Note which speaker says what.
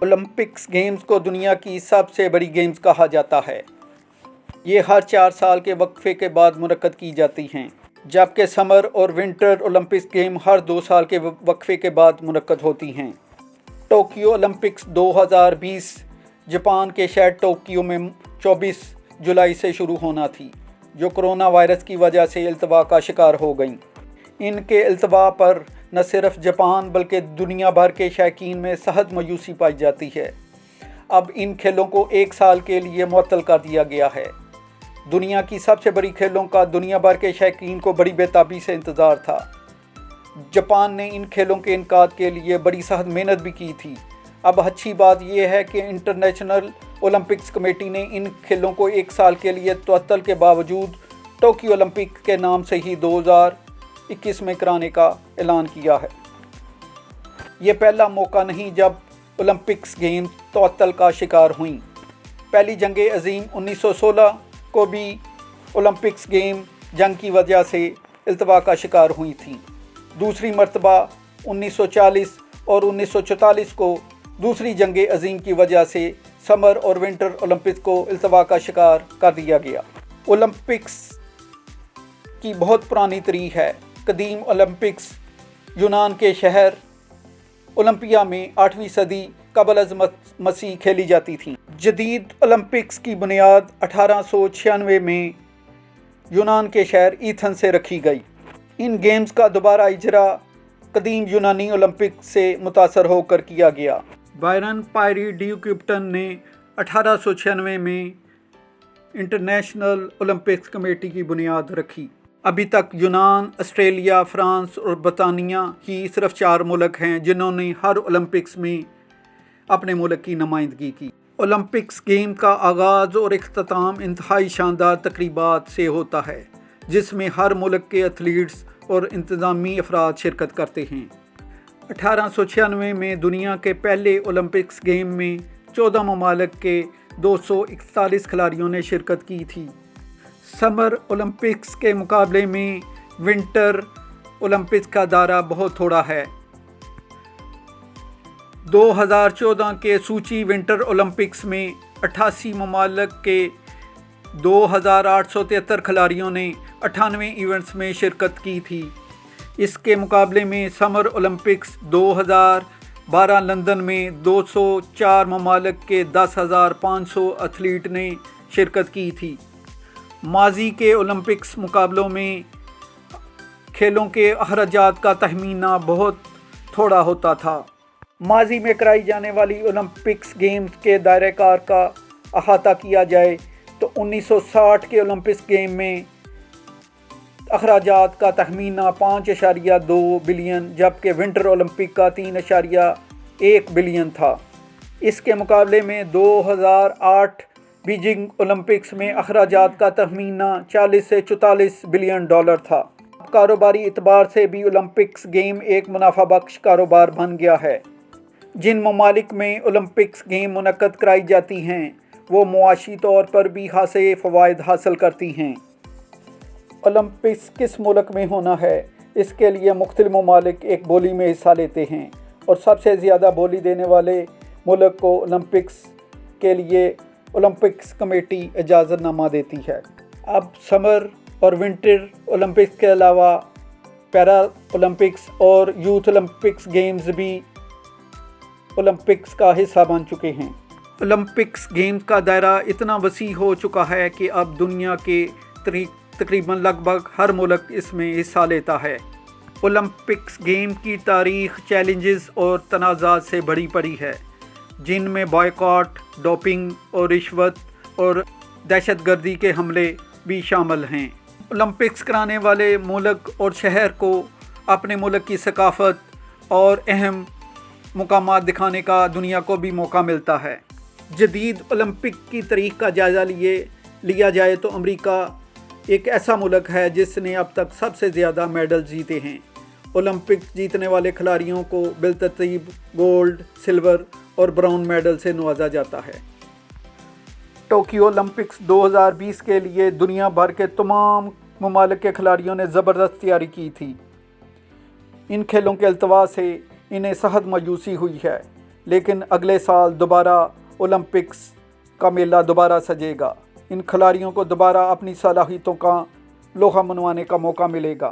Speaker 1: Olympics games को दुनिया की सबसे बड़ी गेम्स कहा जाता है। ये हर 4 साल के वक्फे के बाद मुनक्कद की जाती हैं, जबकि समर और विंटर ओलंपिक्स गेम हर 2 साल के वक्फे के बाद मुनक्कद होती हैं। टोक्यो ओलंपिक्स 2020 जापान के शहर टोक्यो में 24 जुलाई से शुरू होना थी, जो कोरोना वायरस की वजह से इल्तवा का शिकार हो गईं। इनके इल्तवा पर न सिर्फ जापान बल्कि दुनिया भर के शौकीन में सख्त मायूसी पाई जाती है। अब इन खेलों को 1 साल के लिए मुअत्तल कर दिया गया है। दुनिया की सबसे बड़ी खेलों का दुनिया भर के शौकीन को बड़ी बेताबी से इंतज़ार था। जापान ने इन खेलों के इनकाद के लिए बड़ी सख्त मेहनत भी की थी। अब अच्छी बात यह है कि इंटरनेशनल ओलंपिक्स कमेटी ने इन खेलों को 1 साल के लिए तअत्तुल के बावजूद टोक्यो ओलंपिक के नाम से ही 2021 में कराने का ऐलान किया है। ये पहला मौका नहीं जब ओलंपिक्स गेम्स तअत्तुल का शिकार हुई। पहली जंग अज़ीम 1916 को भी ओलंपिक्स गेम जंग की वजह से इल्तवा का शिकार हुई थी। दूसरी मरतबा 1940 और 1944 को दूसरी जंग अज़ीम की वजह से समर और विंटर ओलंपिक्स को इल्तवा का शिकार कर दिया गया। ओलंपिक्स की बहुत पुरानी तारीख है। कदीम ओलंपिक्स यूनान के शहर ओलंपिया में 8वीं सदी कबल अज़ मसीह खेली जाती थी। जदीद ओलंपिक्स की बुनियाद 1896 में यूनान के शहर एथेंस से रखी गई। इन गेम्स का दोबारा इजरा कदीम यूनानी ओलंपिक से मुतासर होकर किया गया। बायरन पायरी डी क्यूपटन ने 1896 में इंटरनेशनल ओलंपिक्स कमेटी की बुनियाद रखी। अभी तक यूनान, ऑस्ट्रेलिया, फ्रांस और बरतानिया ही सिर्फ 4 मुल्क हैं जिन्होंने हर ओलंपिक्स में अपने मुल्क की नुमाइंदगी की। ओलंपिक्स गेम का आगाज़ और इख्तिताम इंतहाई शानदार तकरीबात से होता है, जिसमें हर मुल्क के एथलीट्स और इंतज़ामी अफराद शिरकत करते हैं। 1896 में दुनिया के पहले ओलंपिक्स गेम में 14 ममालिक के 241 खिलाड़ियों ने शिरकत की थी। समर ओलंपिक्स के मुकाबले में विंटर ओलंपिक्स का दायरा बहुत थोड़ा है। 2014 के सूची विंटर ओलंपिक्स में 88 ममालिक के 2873 खिलाड़ियों ने 98 इवेंट्स में शिरकत की थी। इसके मुकाबले में समर ओलंपिक्स 2012 लंदन में 204 ममालिक के 10,500 एथलीट ने शिरकत की थी। माजी के ओलंपिक्स मुकाबलों में खेलों के अखराजात का तखमीना बहुत थोड़ा होता था। माजी में कराई जाने वाली ओलंपिक्स गेम्स के दायरे कार का अहाता किया जाए तो 1960 के ओलंपिक्स गेम में अखराजात का तखमीना 5.2 बिलियन जबकि विंटर ओलंपिक का 3.1 बिलियन था। इसके मुकाबले में 2008 बीजिंग ओलंपिक्स में अखराजात का तखमीना 40 से 44 बिलियन डॉलर था। कारोबारी एतबार से भी ओलंपिक्स गेम एक मुनाफा बख्श कारोबार बन गया है। जिन ममालिक में ओलंपिक्स गेम मुनक्कद कराई जाती हैं वो मुआशी तौर पर भी खासे फ़वाइद हासिल करती हैं। ओलंपिक्स किस मुल्क में होना है, इसके लिए मुख्तलिफ ममालिक एक बोली में हिस्सा लेते हैं और सबसे ज़्यादा बोली देने वाले मुल्क को ओलंपिक्स के लिए ओलंपिक्स कमेटी इजाज़तनामा देती है। अब समर और विंटर ओलंपिक्स के अलावा पैरा ओलंपिक्स और यूथ ओलंपिक्स गेम्स भी ओलंपिक्स का हिस्सा बन चुके हैं। ओलंपिक्स गेम्स का दायरा इतना वसी हो चुका है कि अब दुनिया के तकरीबन लगभग हर मुल्क इसमें हिस्सा लेता है। ओलंपिक्स गेम की तारीख़ चैलेंजेस और तनाज़ात से भरी पड़ी है, जिनमें बॉयकॉट, डोपिंग और रिश्वत और दहशतगर्दी के हमले भी शामिल हैं। ओलंपिक्स कराने वाले मुल्क और शहर को अपने मुल्क की सकाफ़त और अहम मुकामात दिखाने का दुनिया को भी मौका मिलता है। जदीद ओलंपिक की तारीख़ का जायज़ा लिया जाए तो अमेरिका एक ऐसा मुल्क है जिसने अब तक सबसे ज़्यादा मेडल जीते हैं। ओलंपिक्स जीतने वाले खिलाड़ियों को बिलतरतीब गोल्ड, सिल्वर और ब्राउन मेडल से नवाजा जाता है। टोक्यो ओलंपिक्स 2020 के लिए दुनिया भर के तमाम ममालिक के खिलाड़ियों ने ज़बरदस्त तैयारी की थी। इन खेलों के अल्तवा से इन्हें सख्त मायूसी हुई है। لیکن اگلے سال دوبارہ اولمپکس کا میلہ دوبارہ سجے گا۔ ان کھلاڑیوں کو دوبارہ اپنی صلاحیتوں کا لوہا منوانے کا موقع ملے گا۔